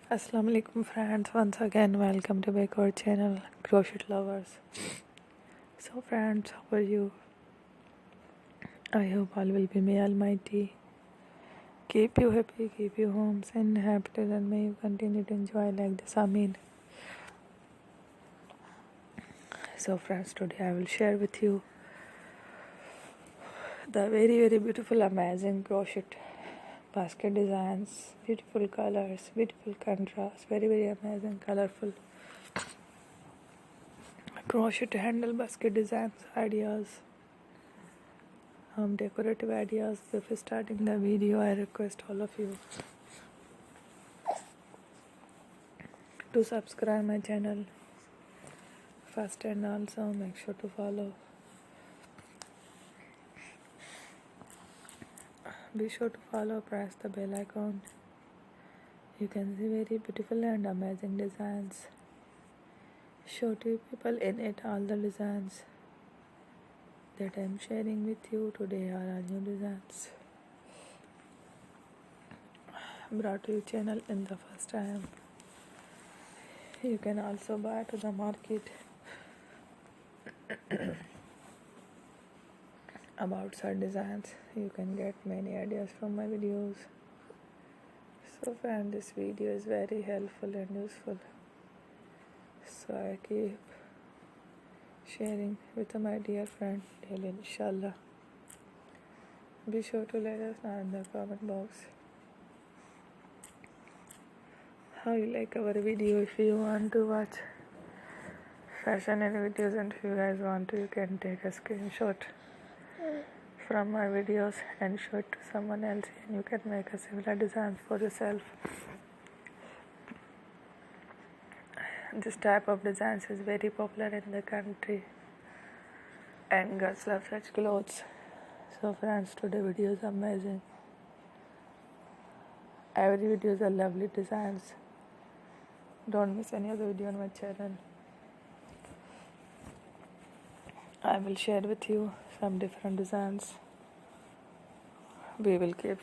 Assalamu alaikum friends, once again welcome to back our channel Crochet Lovers. So friends, how are you? I hope all will be may Almighty keep you happy, keep you home and happy, and may you continue to enjoy like this. Amin. So friends, today I will share with you the very beautiful amazing crochet basket designs, beautiful colors, beautiful contrast, very amazing colorful crochet handle basket designs, ideas, decorative ideas. Before starting the video, I request all of you to subscribe my channel first, and also make sure to follow. Be sure to follow, press the bell icon. You can see very beautiful and amazing designs. Show to people in it all the designs that I am sharing with you today are all new designs brought to your channel in the first time. You can also buy to the market about such designs. You can get many ideas from my videos. So friend, this video is very helpful and useful, so I keep sharing with my dear friend daily, inshallah. Be sure to let us know in the comment box how you like our video. If you want to watch fashion and videos, and if you guys want to, you can take a screenshot from my videos and show it to someone else, and you can make a similar design for yourself. This type of designs is very popular in the country and girls love such clothes. So friends, today video is amazing. Every video is a lovely designs. Don't miss any other video on my channel. I will share with you some different designs. We will keep